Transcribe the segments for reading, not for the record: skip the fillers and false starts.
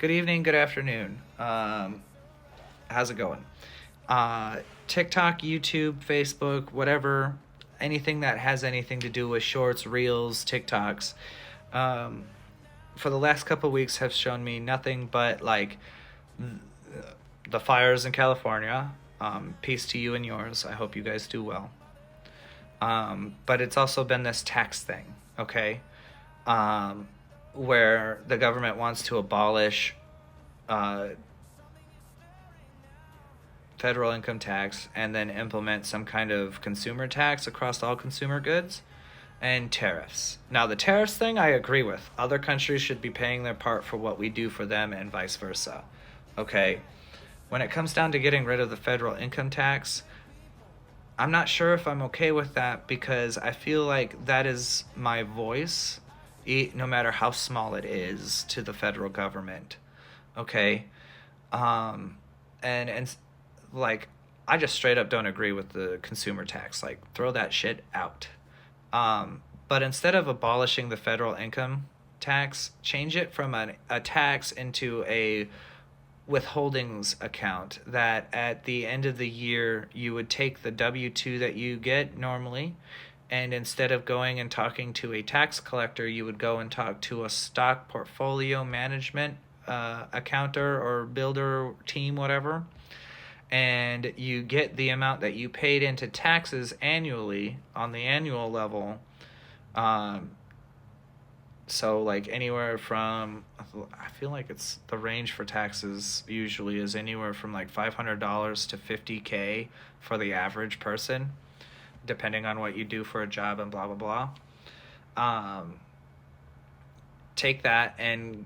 good evening, good afternoon. How's it going? Uh, TikTok, YouTube, Facebook, whatever, anything that has anything to do with shorts, reels, TikToks, um, for the last couple of weeks have shown me nothing but like the fires in California. Peace to you and yours. I hope you guys do well. But it's also been this tax thing, okay? Um, where the government wants to abolish uh, federal income tax and then implement some kind of consumer tax across all consumer goods and tariffs. Now, the tariffs thing I agree with. Other countries should be paying their part for what we do for them and vice versa. Okay. When it comes down to getting rid of the federal income tax, I'm not sure if I'm okay with that because I feel like that is my voice, no matter how small it is, to the federal government. Okay. Um, and like I just straight up don't agree with the consumer tax. Like throw that shit out. But instead of abolishing the federal income tax, change it from a tax into a withholdings account that at the end of the year you would take the W-2 that you get normally, and instead of going and talking to a tax collector, you would go and talk to a stock portfolio management accountor or builder team, whatever, and you get the amount that you paid into taxes annually on the annual level. Um, so like anywhere from, I feel like it's the range for taxes usually is anywhere from like $500 to 50K for the average person, depending on what you do for a job and blah blah blah. Take that and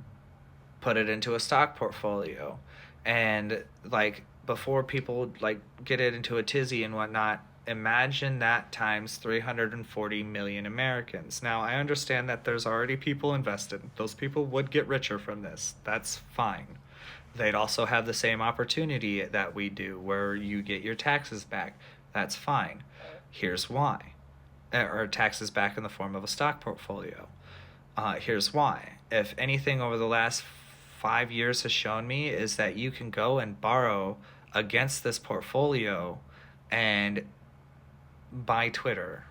put it into a stock portfolio, and like before people like get it into a tizzy and whatnot, imagine that times 340 million Americans. Now I understand that there's already people invested. Those people would get richer from this. That's fine. They'd also have the same opportunity that we do where you get your taxes back. That's fine. Here's why. Or taxes back in the form of a stock portfolio. Here's why. If anything over the last 5 years has shown me is that you can go and borrow against this portfolio and buy Twitter.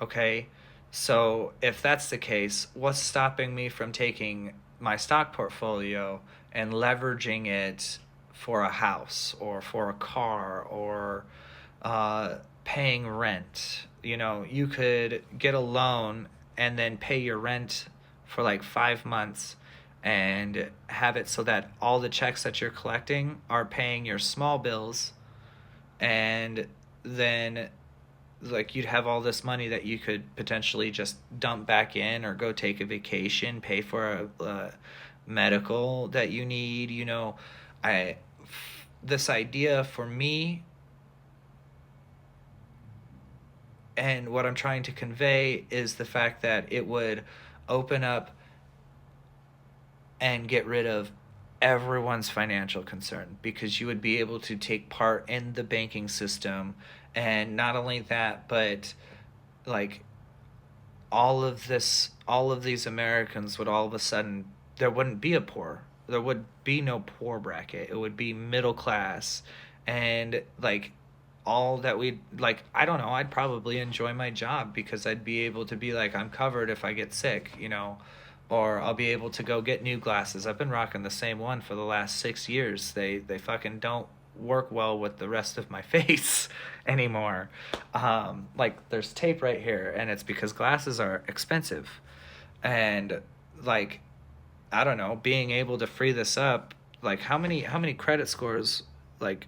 Okay? So if that's the case, what's stopping me from taking my stock portfolio and leveraging it for a house or for a car or paying rent? You know, you could get a loan and then pay your rent for like 5 months and have it so that all the checks that you're collecting are paying your small bills, and then like you'd have all this money that you could potentially just dump back in or go take a vacation, pay for a medical that you need. I this idea for me, and what I'm trying to convey is the fact that it would open up and get rid of everyone's financial concern, because you would be able to take part in the banking system. And not only that, but like all of these Americans would all of a sudden, there wouldn't be a poor, there would be no poor bracket, it would be middle class. And like all that we like, I don't know, I'd probably enjoy my job because I'd be able to be like, I'm covered if I get sick. Or I'll be able to go get new glasses. I've been rocking the same one for the last 6 years. They fucking don't work well with the rest of my face anymore. Like there's tape right here, and it's because glasses are expensive. And like, I don't know, being able to free this up, like how many credit scores like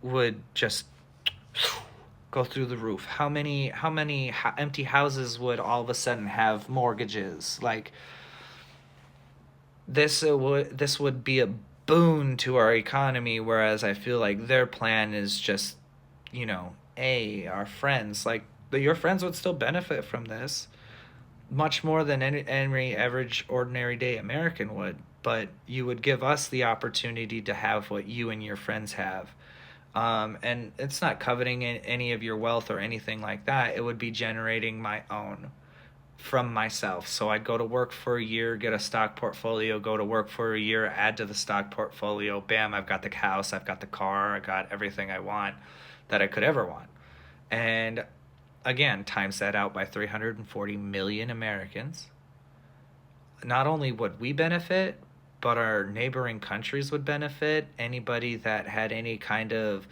would just go through the roof? How many empty houses would all of a sudden have mortgages? Like this would be a boon to our economy, whereas I feel like their plan is just, our friends, like your friends would still benefit from this much more than any average ordinary day American would, but you would give us the opportunity to have what you and your friends have. And it's not coveting any of your wealth or anything like that. It would be generating my own. from myself. So I'd go to work for a year, get a stock portfolio, go to work for a year, add to the stock portfolio. Bam, I've got the house, I've got the car, I got everything I want that I could ever want. And again, times that out by 340 million Americans. Not only would we benefit, but our neighboring countries would benefit. Anybody that had any kind of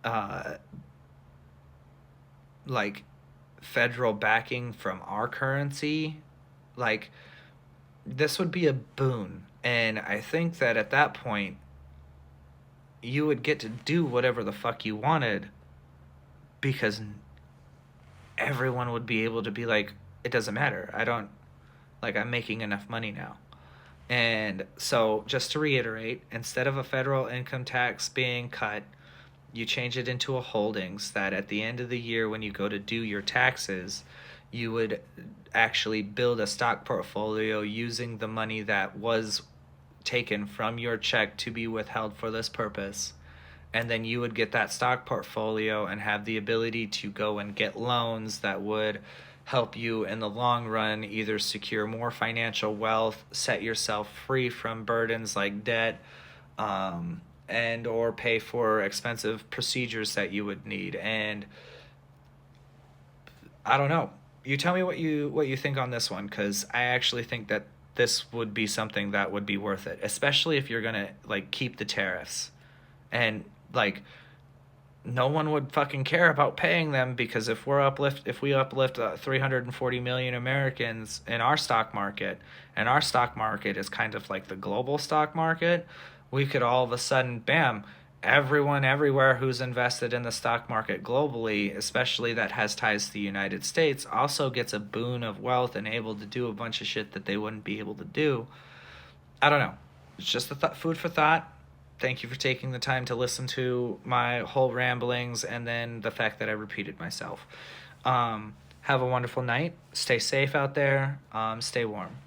uh, like federal backing from our currency, like this would be a boon. And I think that at that point, you would get to do whatever the fuck you wanted because everyone would be able to be like, it doesn't matter. I don't, like, I'm making enough money now. And so, just to reiterate, instead of a federal income tax being cut, you change it into a holdings that at the end of the year, when you go to do your taxes, you would actually build a stock portfolio using the money that was taken from your check to be withheld for this purpose. And then you would get that stock portfolio and have the ability to go and get loans that would help you in the long run either secure more financial wealth, set yourself free from burdens like debt, and or pay for expensive procedures that you would need. And I don't know. You tell me what you think on this one, because I actually think that this would be something that would be worth it, especially if you're gonna like keep the tariffs. And like no one would fucking care about paying them, because if we uplift 340 million Americans in our stock market, and our stock market is kind of like the global stock market, we could all of a sudden, bam, everyone everywhere who's invested in the stock market globally, especially that has ties to the United States, also gets a boon of wealth and able to do a bunch of shit that they wouldn't be able to do. I don't know. It's just food for thought. Thank you for taking the time to listen to my whole ramblings and then the fact that I repeated myself. Have a wonderful night. Stay safe out there. Stay warm.